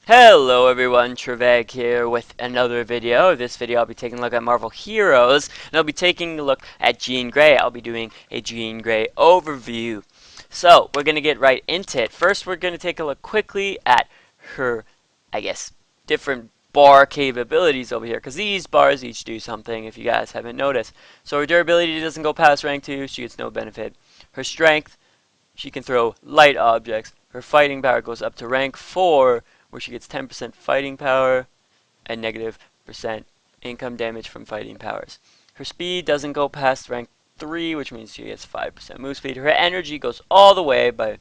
Hello everyone, Travag here with another video. This video I'll be taking a look at Marvel Heroes, and I'll be taking a look at Jean Grey. I'll be doing a Jean Grey overview. So, we're going to get right into it. First, we're going to take a look quickly at her, different bar capabilities over here, because these bars each do something if you guys haven't noticed. So her durability doesn't go past rank 2, she gets no benefit. Her strength, she can throw light objects. Her fighting power goes up to rank 4, where she gets 10% fighting power and negative percent income damage from fighting powers. Her speed doesn't go past rank 3, which means she gets 5% move speed. Her energy goes all the way by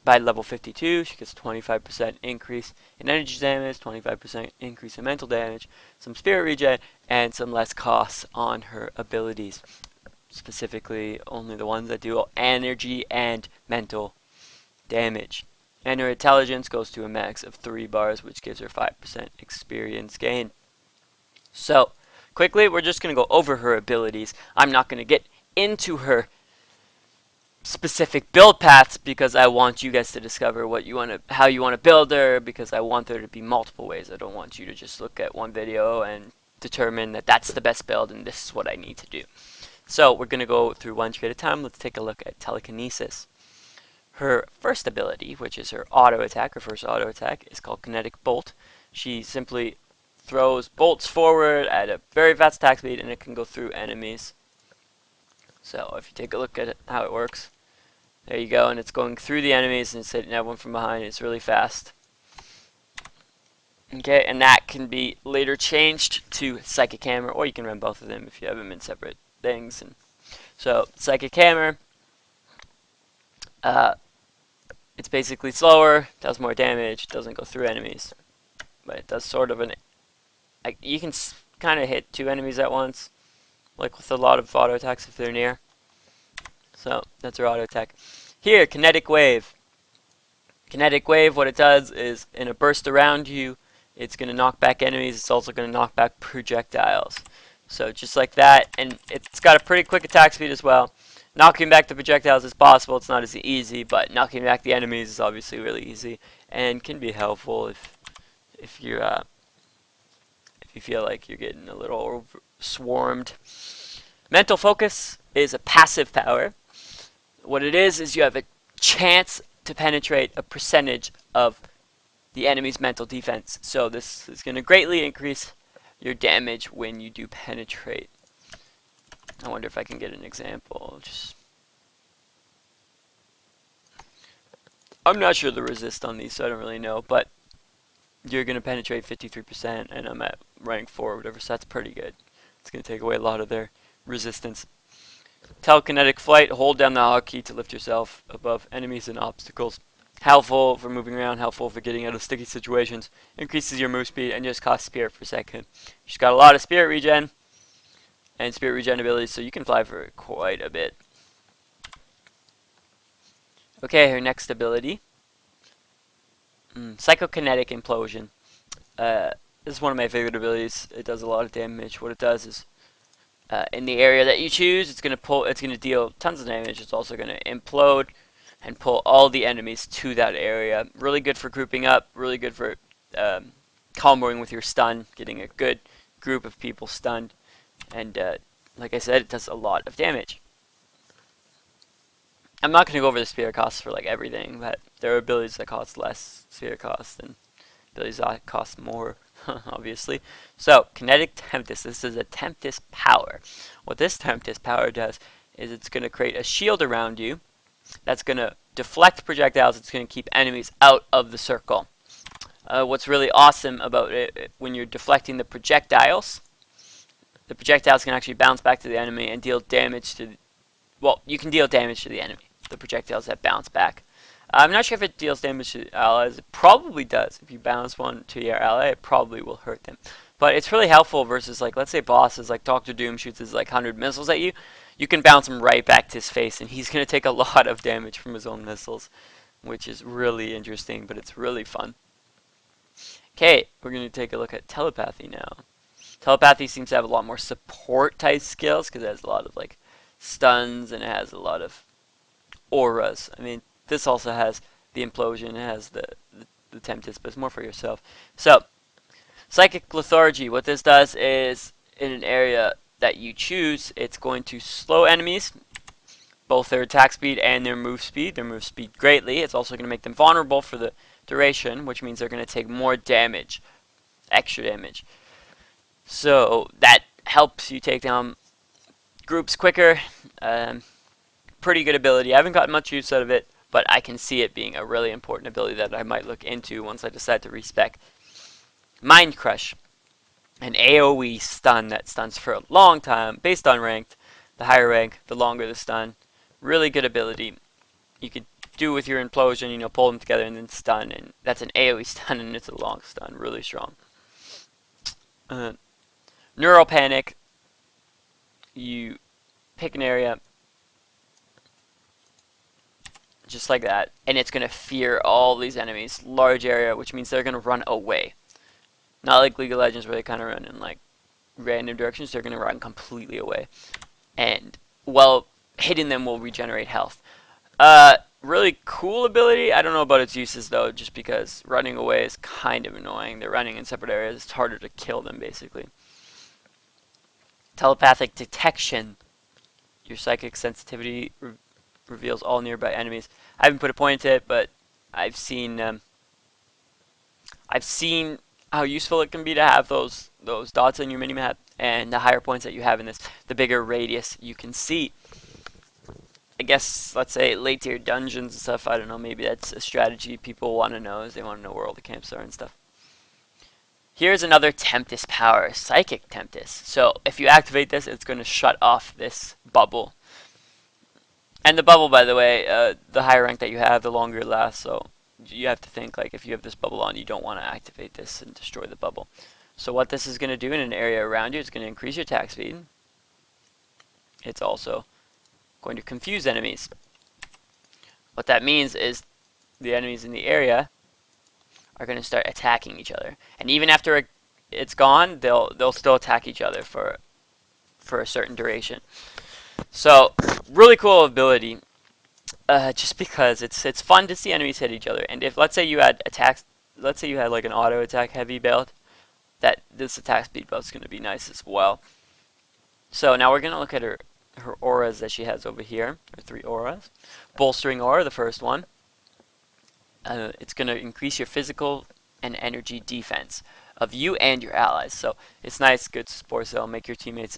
level 52. She gets 25% increase in energy damage, 25% increase in mental damage, some spirit regen, and some less costs on her abilities. Specifically, only the ones that do energy and mental damage. And her intelligence goes to a max of 3 bars, which gives her 5% experience gain. So, quickly, we're just going to go over her abilities. I'm not going to get into her specific build paths because I want you guys to discover how you want to build her, because I want there to be multiple ways. I don't want you to just look at one video and determine that that's the best build and this is what I need to do. So, we're going to go through one tree at a time. Let's take a look at telekinesis. Her first ability, which is her auto attack, her first auto attack, is called Kinetic Bolt. She simply throws bolts forward at a very fast attack speed, and it can go through enemies. So if you take a look at how it works, there you go, and it's going through the enemies and it's hitting everyone from behind. It's really fast. Okay, and that can be later changed to Psychic Hammer, or you can run both of them if you have them in separate things. And so Psychic Hammer, it's basically slower, does more damage, doesn't go through enemies, but it does sort of you can kind of hit 2 enemies at once, like with a lot of auto attacks if they're near. So that's her auto attack. Here, Kinetic Wave. Kinetic Wave, what it does is in a burst around you, it's going to knock back enemies. It's also going to knock back projectiles. So just like that, and it's got a pretty quick attack speed as well. Knocking back the projectiles is possible. It's not as easy, but knocking back the enemies is obviously really easy and can be helpful if you feel like you're getting a little swarmed. Mental Focus is a passive power. What it is you have a chance to penetrate a percentage of the enemy's mental defense. So this is going to greatly increase your damage when you do penetrate. I wonder if I can get an example. I'm not sure the resist on these, so I don't really know, but you're going to penetrate 53%, and I'm at rank 4 or whatever, so that's pretty good. It's going to take away a lot of their resistance. Telekinetic Flight, hold down the hotkey to lift yourself above enemies and obstacles. Helpful for moving around, helpful for getting out of sticky situations. Increases your move speed and just costs spirit per second. She's got a lot of spirit regen and spirit regen abilities, so you can fly for quite a bit. Okay, her next ability. Psychokinetic Implosion. This is one of my favorite abilities. It does a lot of damage. What it does is, in the area that you choose, it's gonna deal tons of damage. It's also gonna implode and pull all the enemies to that area. Really good for grouping up. Really good for comboing with your stun, getting a good group of people stunned. And like I said, it does a lot of damage. I'm not going to go over the spirit costs for like everything, but there are abilities that cost less spirit cost and abilities that cost more, obviously. So, Kinetic Tempest. This is a Tempest power. What this Tempest power does is it's going to create a shield around you that's going to deflect projectiles. It's going to keep enemies out of the circle. What's really awesome about it, when you're deflecting the projectiles can actually bounce back to the enemy and deal damage to, well, you can deal damage to the enemy, the projectiles that bounce back. I'm not sure if it deals damage to allies. It probably does. If you bounce one to your ally, it probably will hurt them. But it's really helpful versus, like, let's say bosses like Doctor Doom shoots his like 100 missiles at you. You can bounce him right back to his face, and he's going to take a lot of damage from his own missiles, which is really interesting, but it's really fun. Okay, we're going to take a look at telepathy now. Telepathy seems to have a lot more support type skills because it has a lot of like stuns and it has a lot of auras. I mean, this also has the implosion, it has the the Tempest, but it's more for yourself. So, Psychic Lethargy, what this does is, in an area that you choose, it's going to slow enemies, both their attack speed and their move speed greatly. It's also going to make them vulnerable for the duration, which means they're going to take more damage, extra damage. So that helps you take down groups quicker. Pretty good ability. I haven't gotten much use out of it, but I can see it being a really important ability that I might look into once I decide to respec. Mind Crush, an AoE stun that stuns for a long time, based on ranked. The higher rank, the longer the stun. Really good ability. You could do with your implosion, pull them together and then stun, and that's an AoE stun and it's a long stun, really strong. Neural Panic, you pick an area just like that, and it's going to fear all these enemies. Large area, which means they're going to run away. Not like League of Legends where they kind of run in like random directions, they're going to run completely away. And, well, hitting them will regenerate health. Really cool ability. I don't know about its uses though, just because running away is kind of annoying. They're running in separate areas. It's harder to kill them, basically. Telepathic Detection. Your psychic sensitivity reveals all nearby enemies. I haven't put a point to it, but I've seen how useful it can be to have those dots on your minimap, and the higher points that you have in this, the bigger radius you can see. I guess, let's say, late tier dungeons and stuff, I don't know, maybe that's a strategy people want to know, is they want to know where all the camps are and stuff. Here's another Tempest power, Psychic Tempest. So, if you activate this, it's going to shut off this bubble. And the bubble, by the way, the higher rank that you have, the longer it lasts, so you have to think, like, if you have this bubble on, you don't want to activate this and destroy the bubble. So what this is going to do in an area around you, it's going to increase your attack speed. It's also going to confuse enemies. What that means is the enemies in the area are going to start attacking each other, and even after it's gone, they'll still attack each other for a certain duration. So really cool ability, just because it's fun to see enemies hit each other. And if, let's say you had attacks, let's say you had like an auto attack heavy build, that this attack speed buff is going to be nice as well. So now we're going to look at her auras that she has over here. Her 3 auras. Bolstering aura, the first one. It's going to increase your physical and energy defense of you and your allies. So it's nice, good support cell, make your teammates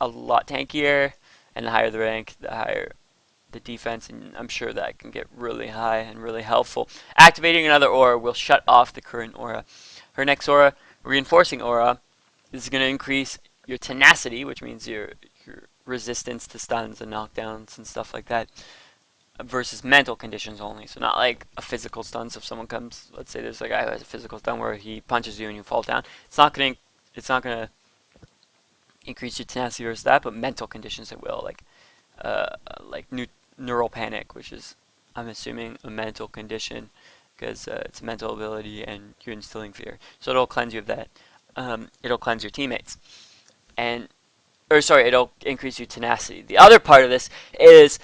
a lot tankier, and the higher the rank, the higher the defense, and I'm sure that can get really high and really helpful. Activating another aura will shut off the current aura. Her next aura, Reinforcing Aura, is going to increase your tenacity, which means your resistance to stuns and knockdowns and stuff like that, versus mental conditions only. So not like a physical stun. So if someone comes, let's say there's a guy who has a physical stun where he punches you and you fall down, it's not gonna increase your tenacity versus that, but mental conditions it will, like neural panic, which is, I'm assuming, a mental condition, because it's a mental ability and you're instilling fear. So it'll cleanse you of that. It'll cleanse your teammates, it'll increase your tenacity. The other part of this is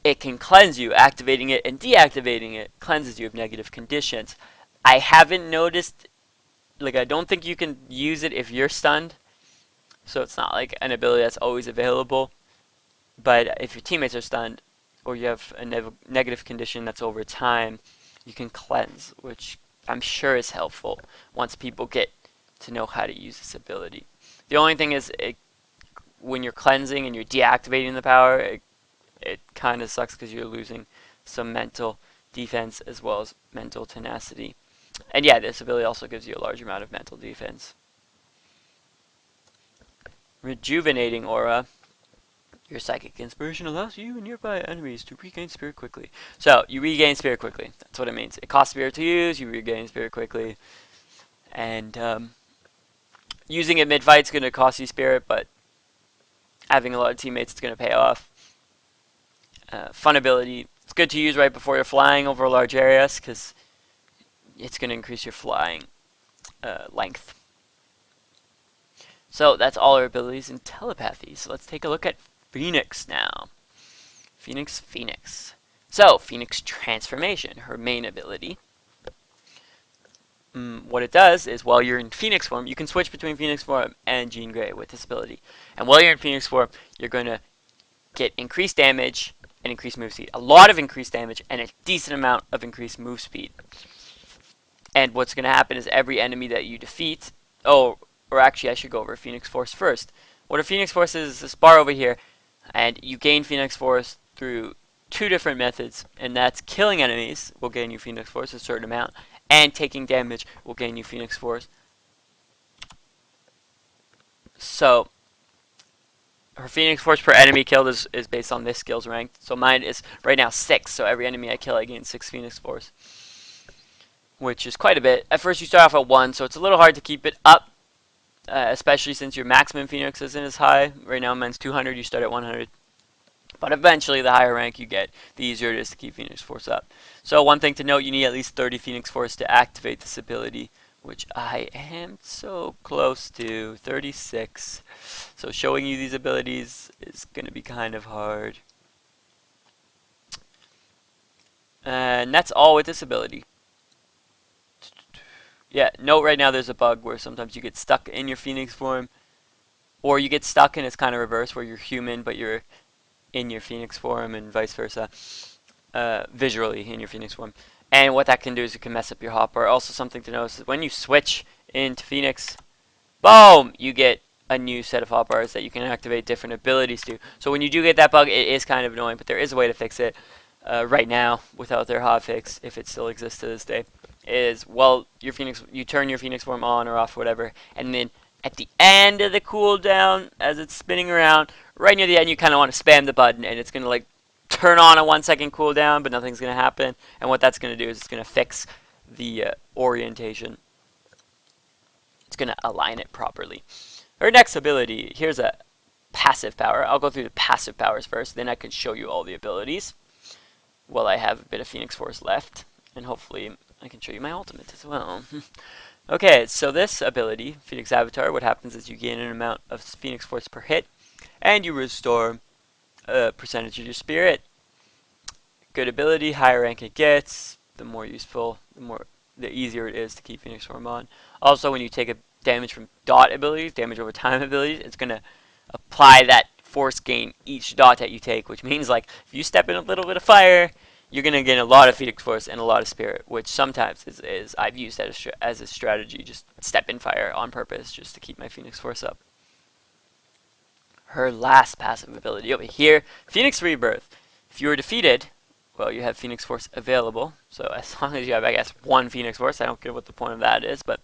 it can cleanse you. Activating it and deactivating it cleanses you of negative conditions. I haven't noticed, I don't think you can use it if you're stunned, so it's not like an ability that's always available. But if your teammates are stunned, or you have a negative condition that's over time, you can cleanse, which I'm sure is helpful once people get to know how to use this ability. The only thing is, when you're cleansing and you're deactivating the power, it kind of sucks because you're losing some mental defense as well as mental tenacity. And yeah, this ability also gives you a large amount of mental defense. Rejuvenating Aura. Your psychic inspiration allows you and nearby enemies to regain spirit quickly. So, you regain spirit quickly. That's what it means. It costs spirit to use, you regain spirit quickly. And using it mid-fight is going to cost you spirit, but having a lot of teammates is going to pay off. Fun ability. It's good to use right before you're flying over large areas, because it's going to increase your flying length. So, that's all our abilities in telepathy. So, let's take a look at Phoenix now. Phoenix. So, Phoenix Transformation, her main ability. what it does is while you're in Phoenix form, you can switch between Phoenix form and Jean Grey with this ability. And while you're in Phoenix form, you're going to get increased damage and increased move speed. A lot of increased damage and a decent amount of increased move speed. And what's going to happen is every enemy that you defeat... Oh, or actually I should go over Phoenix Force first. What a Phoenix Force is this bar over here, and you gain Phoenix Force through two different methods, and that's killing enemies will gain you Phoenix Force a certain amount, and taking damage will gain you Phoenix Force. So her Phoenix Force per enemy killed is based on this skill's rank. So mine is right now 6, so every enemy I kill I gain 6 Phoenix Force, which is quite a bit. At first you start off at 1, so it's a little hard to keep it up, especially since your maximum Phoenix isn't as high. Right now mine's 200, you start at 100. But eventually, the higher rank you get, the easier it is to keep Phoenix Force up. So one thing to note, you need at least 30 Phoenix Force to activate this ability, which I am so close to, 36. So showing you these abilities is going to be kind of hard. And that's all with this ability. Yeah, note right now there's a bug where sometimes you get stuck in your Phoenix form, or you get stuck and it's kind of reverse where you're human but you're in your Phoenix form and vice versa, visually in your Phoenix form. And what that can do is it can mess up your hotbar. Also something to notice is when you switch into Phoenix, boom, you get a new set of hotbars that you can activate different abilities to. So when you do get that bug, it is kind of annoying, but there is a way to fix it right now without their hotfix, if it still exists to this day. Is, well, you turn your Phoenix form on or off, whatever, and then at the end of the cooldown, as it's spinning around, right near the end, you kind of want to spam the button, and it's going to like turn on a 1-second cooldown, but nothing's going to happen. And what that's going to do is it's going to fix the orientation. It's going to align it properly. Our next ability, here's a passive power. I'll go through the passive powers first, then I can show you all the abilities. Well, I have a bit of Phoenix Force left, and hopefully I can show you my ultimate as well. Okay, so this ability, Phoenix Avatar, what happens is you gain an amount of Phoenix Force per hit, and you restore a percentage of your spirit. Good ability, higher rank it gets, the more useful, the easier it is to keep Phoenix Form on. Also, when you take a damage from dot abilities, damage over time abilities, it's going to apply that force gain each dot that you take, which means like if you step in a little bit of fire, you're going to gain a lot of Phoenix Force and a lot of Spirit, which sometimes is I've used as a strategy, just step in fire on purpose just to keep my Phoenix Force up. Her last passive ability over here, Phoenix Rebirth. If you are defeated, well, you have Phoenix Force available, so as long as you have, I guess, 1 Phoenix Force, I don't care what the point of that is, but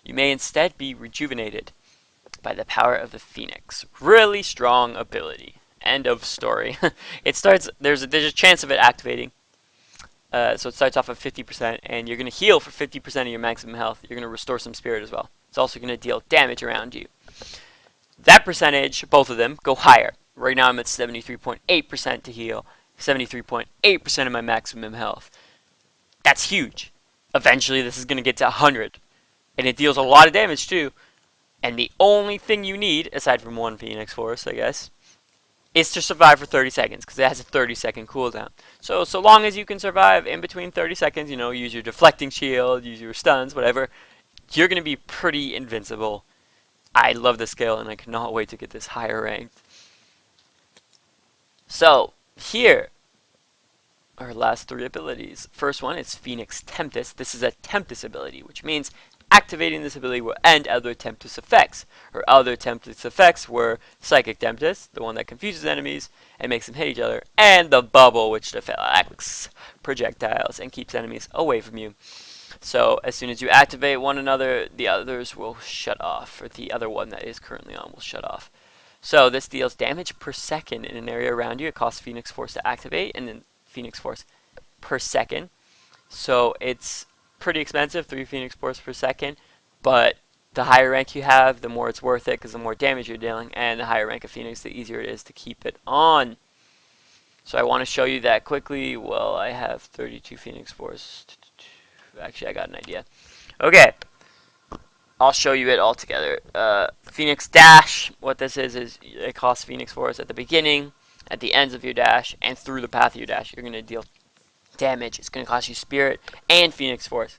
you may instead be rejuvenated by the power of the Phoenix. Really strong ability. End of story. It starts, there's a chance of it activating. So it starts off at 50%, and you're going to heal for 50% of your maximum health. You're going to restore some spirit as well. It's also going to deal damage around you. That percentage, both of them, go higher. Right now I'm at 73.8% to heal, 73.8% of my maximum health. That's huge. Eventually this is going to get to 100. And it deals a lot of damage too. And the only thing you need, aside from 1 Phoenix Force, I guess, is to survive for 30 seconds, because it has a 30-second cooldown. So long as you can survive in between 30 seconds, you know, use your deflecting shield, use your stuns, whatever, you're going to be pretty invincible. I love this skill, and I cannot wait to get this higher ranked. So, here are last 3 abilities. First one is Phoenix Tempest. This is a Tempest ability, which means activating this ability will end other Tempest effects. Her other Tempest effects were Psychic Tempest, the one that confuses enemies and makes them hit each other, and the Bubble, which deflects projectiles and keeps enemies away from you. So as soon as you activate one another, the others will shut off, or the other one that is currently on will shut off. So this deals damage per second in an area around you. It costs Phoenix Force to activate, and then Phoenix Force per second. So it's pretty expensive, 3 Phoenix Force per second, but the higher rank you have, the more it's worth it, because the more damage you're dealing, and the higher rank of Phoenix, the easier it is to keep it on. So I want to show you that quickly. Well, I have 32 Phoenix Force. Actually, I got an idea. Okay, I'll show you it all together. Phoenix Dash, what this is it costs Phoenix Force at the beginning, at the ends of your dash, and through the path of your dash. You're going to deal damage. It's going to cost you Spirit and Phoenix Force.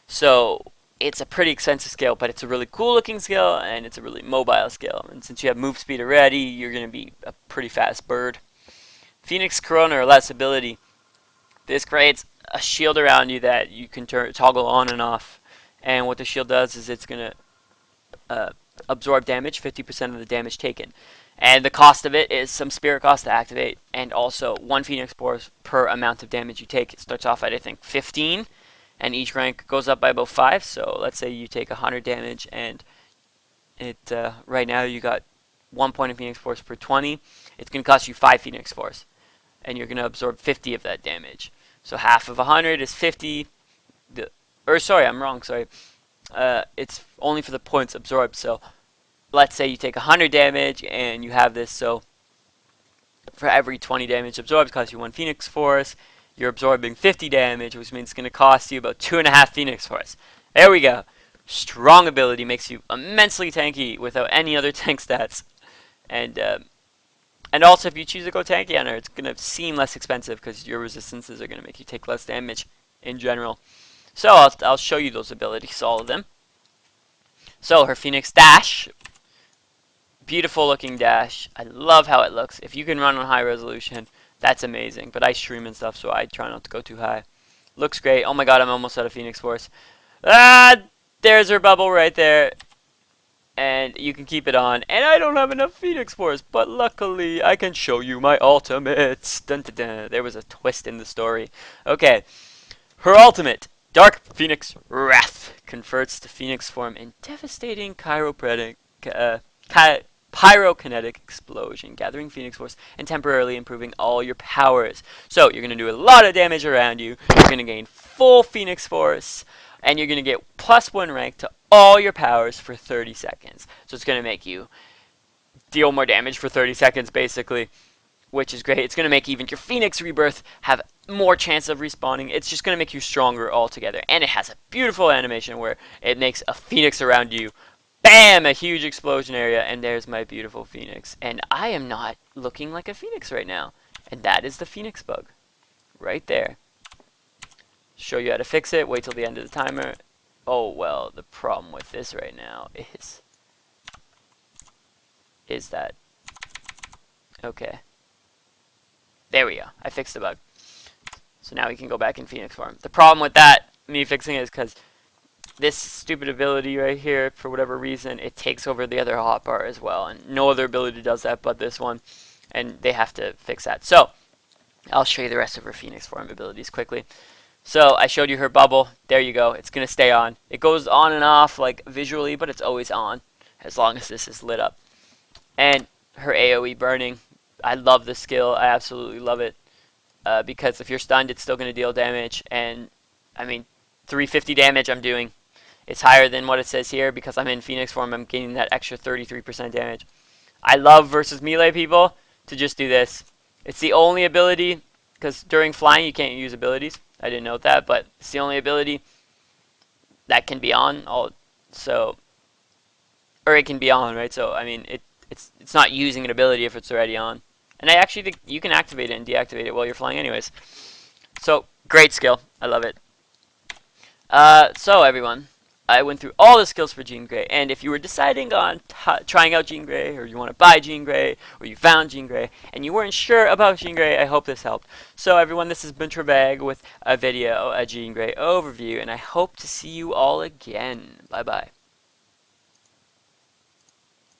So it's a pretty expensive skill, but it's a really cool looking skill, and it's a really mobile skill. And since you have move speed already, you're going to be a pretty fast bird. Phoenix Corona or less ability. This creates a shield around you that you can toggle on and off. And what the shield does is it's going to absorb damage, 50% of the damage taken. And the cost of it is some spirit cost to activate, and also 1 Phoenix Spore per amount of damage you take. It starts off at, I think, 15, and each rank goes up by about 5. So let's say you take 100 damage, and it right now you got 1 point of Phoenix Force per 20. It's going to cost you 5 Phoenix Force, and you're going to absorb 50 of that damage. So half of 100 is 50. Sorry, I'm wrong. Sorry. It's only for the points absorbed. So let's say you take 100 damage and you have this. So for every 20 damage absorbed, it costs you 1 Phoenix Force. You're absorbing 50 damage, which means it's going to cost you about 2.5 Phoenix Force. There we go. Strong ability makes you immensely tanky without any other tank stats. And also, if you choose to go tanky on her, it's going to seem less expensive because your resistances are going to make you take less damage in general. So I'll show you those abilities, all of them. So her Phoenix Dash, beautiful looking dash. I love how it looks. If you can run on high resolution, that's amazing. But I stream and stuff, so I try not to go too high. Looks great. Oh my god, I'm almost out of Phoenix Force. Ah, there's her bubble right there. And you can keep it on. And I don't have enough Phoenix Force, but luckily I can show you my ultimates. Dun, dun, dun. There was a twist in the story. Okay, her ultimate. Dark Phoenix Wrath converts to Phoenix form in devastating pyrokinetic explosion, gathering Phoenix Force and temporarily improving all your powers. So you're going to do a lot of damage around you. You're going to gain full Phoenix Force, and you're going to get +1 rank to all your powers for 30 seconds. So it's going to make you deal more damage for 30 seconds, basically, which is great. It's going to make even your Phoenix Rebirth have more chance of respawning. It's just going to make you stronger altogether. And it has a beautiful animation where it makes a Phoenix around you. Bam! A huge explosion area. And there's my beautiful Phoenix. And I am not looking like a Phoenix right now. And that is the Phoenix bug. Right there. Show you how to fix it. Wait till the end of the timer. Oh, well, the problem with this right now is that... Okay. There we go. I fixed the bug. So now we can go back in Phoenix form. The problem with that, me fixing it, is because this stupid ability right here, for whatever reason, it takes over the other hotbar as well. And no other ability does that but this one. And they have to fix that. So, I'll show you the rest of her Phoenix form abilities quickly. So, I showed you her bubble. There you go. It's going to stay on. It goes on and off, like, visually, but it's always on. As long as this is lit up. And her AoE burning. I love this skill. I absolutely love it. Because if you're stunned, it's still going to deal damage. And, I mean, 350 damage I'm doing. It's higher than what it says here because I'm in Phoenix form. I'm gaining that extra 33% damage. I love versus melee people to just do this. It's the only ability, because during flying you can't use abilities. I didn't note that, but it's the only ability that can be on. So, or it can be on, right? So, I mean, it's not using an ability if it's already on. And I actually think you can activate it and deactivate it while you're flying anyways. So, great skill. I love it. So everyone, I went through all the skills for Jean Grey, and if you were deciding on trying out Jean Grey, or you want to buy Jean Grey, or you found Jean Grey, and you weren't sure about Jean Grey, I hope this helped. So everyone, this has been Travag with a video, a Jean Grey overview, and I hope to see you all again. Bye-bye.